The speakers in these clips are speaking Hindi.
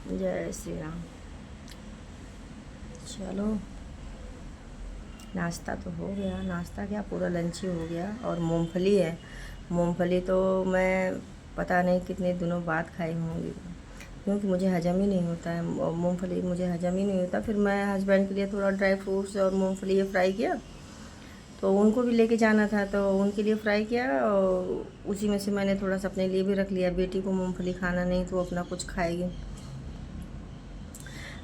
जय श्री राम। चलो, नाश्ता तो हो गया। नाश्ता क्या, पूरा लंच ही हो गया। और मूंगफली है। मूंगफली तो मैं पता नहीं कितने दिनों बाद खाई होंगी, क्योंकि मुझे हजम ही नहीं होता है। मूंगफली मुझे हजम ही नहीं होता। फिर मैं हस्बैंड के लिए थोड़ा ड्राई फ्रूट्स और मूंगफली ये फ्राई किया, तो उनको भी लेके जाना था तो उनके लिए फ्राई किया, और उसी में से मैंने थोड़ा सा अपने लिए भी रख लिया। बेटी को मूंगफली खाना नहीं तो वो अपना कुछ खाएगी।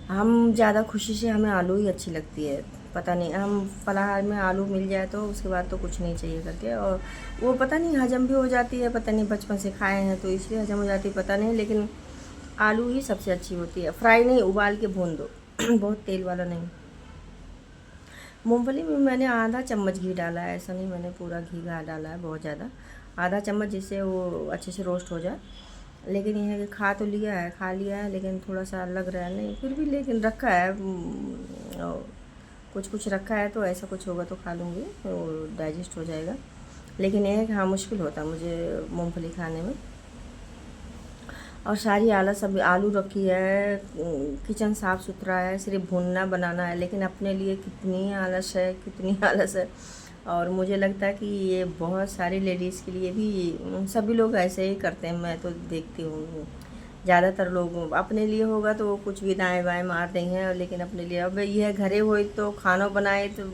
हम ज़्यादा खुशी से हमें आलू ही अच्छी लगती है। पता नहीं, हम फलाहार में आलू मिल जाए तो उसके बाद तो कुछ नहीं चाहिए करके। और वो पता नहीं हजम भी हो जाती है, पता नहीं बचपन से खाए हैं तो इसलिए हजम हो जाती है, पता नहीं। लेकिन आलू ही सबसे अच्छी होती है। फ्राई नहीं, उबाल के भून दो बहुत तेल वाला नहीं। मूंगफली में मैंने आधा चम्मच घी डाला है, ऐसा नहीं मैंने पूरा घी डाला है बहुत ज़्यादा। आधा चम्मच, जिससे वो अच्छे से रोस्ट हो जाए। लेकिन यह है कि खा तो लिया है, खा लिया है, लेकिन थोड़ा सा लग रहा है नहीं, फिर भी लेकिन रखा है। और कुछ कुछ रखा है, तो ऐसा कुछ होगा तो खा लूँगी, तो डाइजेस्ट हो जाएगा। लेकिन यह है कि हाँ, मुश्किल होता है मुझे मूंगफली खाने में। और सारी आलस, सब आलू रखी है, किचन साफ़ सुथरा है, सिर्फ भूनना बनाना है, लेकिन अपने लिए कितनी आलस है, कितनी आलस है। और मुझे लगता है कि ये बहुत सारी लेडीज़ के लिए भी, सभी लोग ऐसे ही करते हैं। मैं तो देखती हूँ ज़्यादातर लोग अपने लिए होगा तो वो कुछ भी दाएँ बाएँ मार देंगे, और लेकिन अपने लिए अब यह घरे हो तो खाना बनाए तो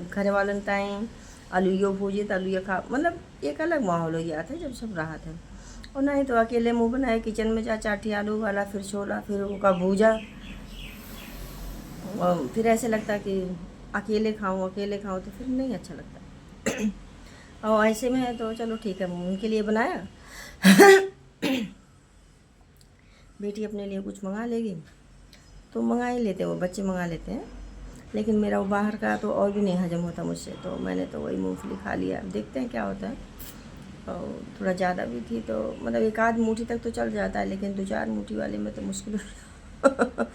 घर वालन ताएँ आलूयो भूजे तो आलूया खा, मतलब एक अलग माहौल हो जाता है जब सब राहत है। और नहीं तो अकेले मुँह बनाए किचन में जा, चाटी आलू वाला, फिर छोला, फिर उसका भूजा, और फिर ऐसे लगता है कि अकेले खाऊं तो फिर नहीं अच्छा लगता। और ऐसे में है तो चलो ठीक है, उनके लिए बनाया बेटी अपने लिए कुछ मंगा लेगी तो मंगा ही लेते हैं, वो बच्चे मंगा लेते हैं। लेकिन मेरा वो बाहर का तो और भी नहीं हजम होता मुझसे, तो मैंने तो वही मूंगफली खा लिया। देखते हैं क्या होता है। और थोड़ा ज़्यादा भी थी तो मतलब एक आध मुट्ठी तक तो चल जाता है, लेकिन 2-4 मुट्ठी वाले में तो मुश्किल हो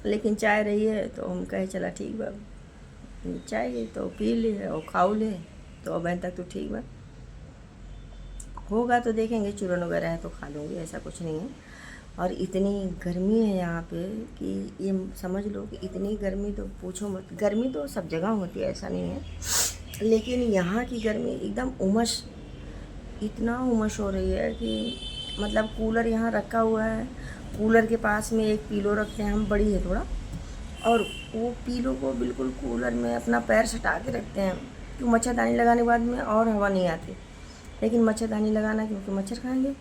लेकिन चाय रही है तो हम कहे चला ठीक बा, चाय तो पी ले और खाओ ले, तो अब तक तो ठीक बा। होगा तो देखेंगे, चूरन वगैरह है तो खा लूँगी, ऐसा कुछ नहीं है। और इतनी गर्मी है यहाँ पे कि ये समझ लो कि इतनी गर्मी तो पूछो मत। गर्मी तो सब जगह होती है, ऐसा नहीं है, लेकिन यहाँ की गर्मी एकदम उमस, इतना उमस हो रही है कि मतलब कूलर यहाँ रखा हुआ है। कूलर के पास में एक पीलो रखते हैं हम, बड़ी है थोड़ा, और वो पीलो को बिल्कुल कूलर में अपना पैर सटा के रखते हैं, क्योंकि मच्छरदानी लगाने के बाद में और हवा नहीं आती। लेकिन मच्छरदानी लगाना, क्योंकि मच्छर खाएंगे।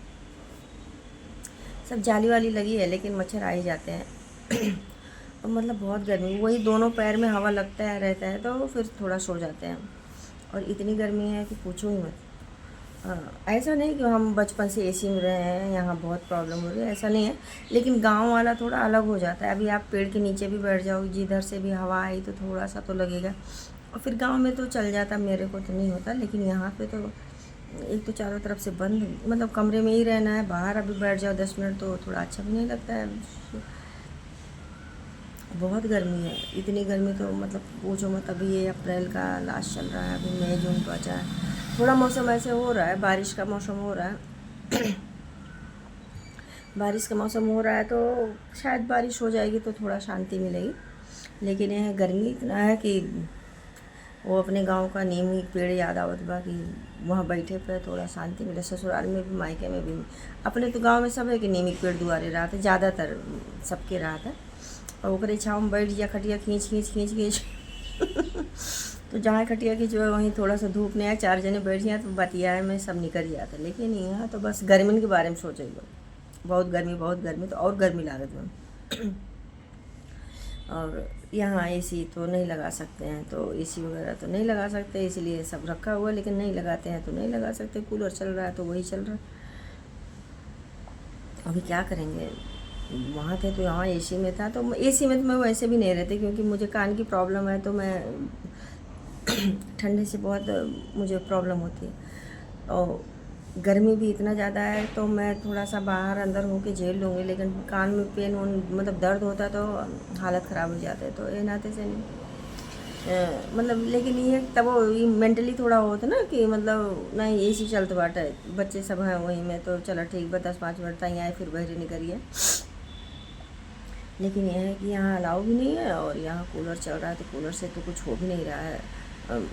सब जाली वाली लगी है, लेकिन मच्छर आ ही जाते हैं और मतलब बहुत गर्मी, वही दोनों पैर में हवा लगता है रहता है तो फिर थोड़ा सो जाते हैं। और इतनी गर्मी है कि पूछो ही मत। ऐसा नहीं कि हम बचपन से एसी में रहे हैं, यहाँ बहुत प्रॉब्लम हो रही है, ऐसा नहीं है। लेकिन गांव वाला थोड़ा अलग हो जाता है। अभी आप पेड़ के नीचे भी बैठ जाओ, जिधर से भी हवा आई तो थोड़ा सा तो लगेगा। और फिर गांव में तो चल जाता, मेरे को तो नहीं होता, लेकिन यहाँ पे तो एक तो चारों तरफ से बंद, मतलब कमरे में ही रहना है। बाहर अभी बैठ जाओ 10 मिनट तो थोड़ा अच्छा भी नहीं लगता है। बहुत गर्मी है, इतनी गर्मी तो मतलब पूछो मत। अभी ये अप्रैल का लास्ट चल रहा है, अभी मई जून तो बचा है। थोड़ा मौसम ऐसे हो रहा है, बारिश का मौसम हो रहा है बारिश का मौसम हो रहा है तो शायद बारिश हो जाएगी तो थोड़ा शांति मिलेगी। लेकिन यह गर्मी इतना है कि वो अपने गांव का नीम ही पेड़ याद आवत बा कि वहाँ बैठे पे थोड़ा शांति मिले। ससुराल में भी, मायके में भी, अपने तो गांव में सब है कि नीम पेड़ दुआरे रहा था, ज़्यादातर सबके रहा था। और ओकरे छाँव में बैठ जा, खटिया खींच खींच खींच खींच तो जहाँ खटिया खींच वहीं थोड़ा सा धूप नहीं आया, 4 जने बैठ जाए तो बतियाए में सब निकल जाता। लेकिन यहाँ तो बस गर्मी के बारे में सोचे लोग, बहुत गर्मी, तो और गर्मी लागत में और यहाँ एसी तो नहीं लगा सकते हैं, तो एसी वगैरह तो नहीं लगा सकते, इसलिए सब रखा हुआ। लेकिन नहीं लगाते हैं तो नहीं लगा सकते, कूलर चल रहा है तो वही चल रहा है। अभी क्या करेंगे, वहाँ थे तो यहाँ एसी में था, तो एसी में तो मैं वैसे भी नहीं रहती, क्योंकि मुझे कान की प्रॉब्लम है, तो मैं ठंडे से बहुत मुझे प्रॉब्लम होती है। और गर्मी भी इतना ज़्यादा है तो मैं थोड़ा सा बाहर अंदर होके झेल लूँगी, लेकिन कान में पेन मतलब दर्द होता है तो हालत ख़राब हो जाता है, तो ये नाते से नहीं। मतलब लेकिन ये तब वो मेंटली थोड़ा होता ना कि मतलब नहीं एसी चलते बाटे, बच्चे सब हैं वहीं में, तो चलो ठीक बा 10-5 मिनट तक आए फिर बहरे निकलिए। लेकिन यह है कि यहाँ अलाउ भी नहीं है, और यहाँ कूलर चल रहा है तो कूलर से तो कुछ हो भी नहीं रहा है।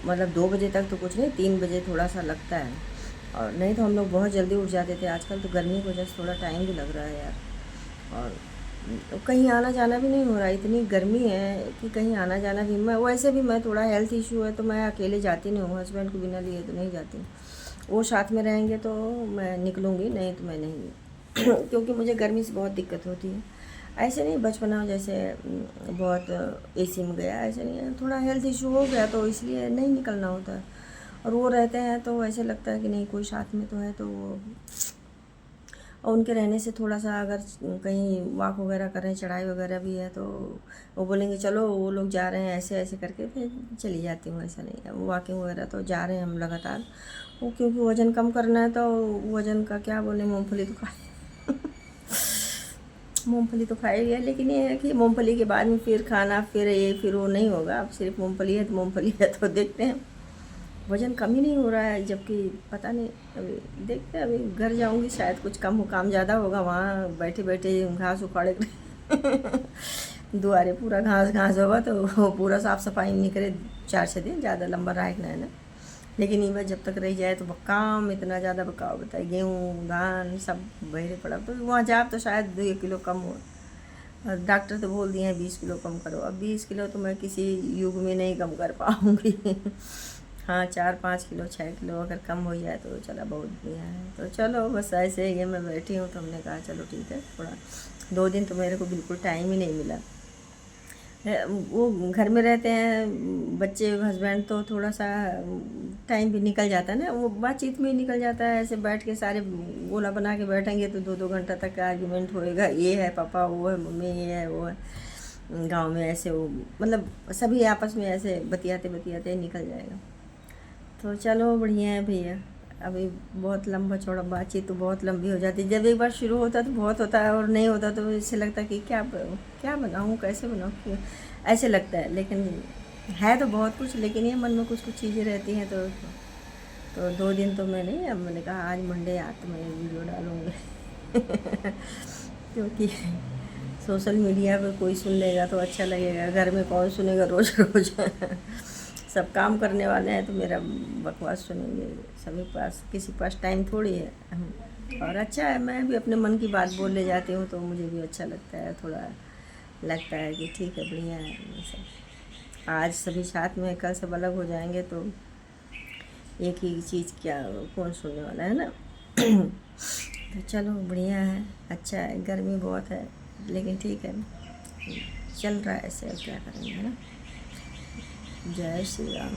मतलब 2 बजे तक तो कुछ नहीं, 3 बजे थोड़ा सा लगता है, और नहीं तो हम लोग बहुत जल्दी उठ जाते थे। आजकल तो गर्मी की वजह से थोड़ा टाइम भी लग रहा है यार, और कहीं आना जाना भी नहीं हो रहा। इतनी गर्मी है कि कहीं आना जाना भी, मैं वैसे भी मैं थोड़ा हेल्थ इशू है तो मैं अकेले जाती नहीं हूँ, हस्बैंड को बिना लिए तो नहीं जाती। वो साथ में रहेंगे तो मैं निकलूँगी, नहीं तो मैं नहीं क्योंकि मुझे गर्मी से बहुत दिक्कत होती है। ऐसे नहीं बचपना जैसे बहुत एसी में गया, ऐसे नहीं है, थोड़ा हेल्थ इशू हो गया तो इसलिए नहीं निकलना होता है। और वो रहते हैं तो ऐसे लगता है कि नहीं कोई साथ में तो है, तो वो और उनके रहने से थोड़ा सा अगर कहीं वॉक वगैरह कर रहे हैं, चढ़ाई वगैरह भी है तो वो बोलेंगे चलो, वो लोग जा रहे हैं ऐसे ऐसे करके फिर चली जाती हूँ। ऐसा नहीं है, वॉकिंग वगैरह तो जा रहे हैं हम लगातार। वो क्योंकि वज़न कम करना है तो वज़न का क्या बोले, मूँगफली तो खाए मूँगफली तो खाई है, लेकिन ये है कि मूँगफली के बाद में फिर खाना, फिर ये फिर वो नहीं होगा। अब सिर्फ मूँगफली है तो मूँगफली है, तो देखते हैं। वज़न कम ही नहीं हो रहा है, जबकि पता नहीं, अभी देखते हैं। अभी घर जाऊंगी शायद कुछ कम हो, काम ज़्यादा होगा वहाँ बैठे बैठे घास उखाड़े दुआरे पूरा घास घास होगा तो वो पूरा साफ़ सफाई नहीं करे 4-6 दिन, ज़्यादा लंबा रहेगा है ना। लेकिन ये बात जब तक रह जाए तो काम इतना ज़्यादा बकाओ बताए, गेहूँ धान सब बहरे पड़ा, तो वहाँ जाए तो शायद 2 किलो कम हो। और डॉक्टर तो बोल दिए हैं 20 किलो कम करो। अब 20 किलो तो मैं किसी युग में नहीं कम कर पाऊँगी हाँ 4-5 किलो 6 किलो अगर कम हो जाए तो चला बहुत बढ़िया है। तो चलो बस ऐसे ही मैं बैठी हूँ, तो हमने कहा चलो ठीक है, थोड़ा 2 दिन तो मेरे को बिल्कुल टाइम ही नहीं मिला। वो घर में रहते हैं बच्चे हस्बैंड, तो थोड़ा सा टाइम भी निकल जाता है ना, वो बातचीत में ही निकल जाता है। ऐसे बैठ के सारे गोला बना के बैठेंगे तो 2-2 घंटा तक आर्ग्यूमेंट होएगा, ये है पापा, वो है मम्मी, ये है वो है। गांव में ऐसे वो मतलब सभी आपस में ऐसे बतियाते बतियाते निकल जाएगा। तो चलो बढ़िया है भैया। अभी बहुत लंबा चौड़ा बातचीत तो बहुत लंबी हो जाती है, जब एक बार शुरू होता है तो बहुत होता है, और नहीं होता तो इससे लगता है कि क्या बनाऊँ, कैसे बनाऊँ, क्यों ऐसे लगता है। लेकिन है तो बहुत कुछ, लेकिन ये मन में कुछ कुछ चीज़ें रहती हैं। तो 2 दिन तो मैं नहीं, अब मैंने कहा आज मंडे आज तो मैं वीडियो डालूँगी क्योंकि सोशल मीडिया पे कोई सुन लेगा तो अच्छा लगेगा, घर में कौन सुनेगा रोज़ रोज़ सब काम करने वाले हैं तो मेरा बकवास सुनेंगे। सभी पास किसी पास टाइम थोड़ी है। और अच्छा है, मैं भी अपने मन की बात बोल ले जाती हूँ तो मुझे भी अच्छा लगता है, थोड़ा लगता है कि ठीक है बढ़िया है ये सब। आज सभी साथ में, कल सब अलग हो जाएंगे तो एक ही चीज़ क्या कौन सुनने वाला है ना तो चलो बढ़िया है, अच्छा है। गर्मी बहुत है लेकिन ठीक है, चल रहा है ऐसे, क्या करेंगे है ना। जय श्री राम।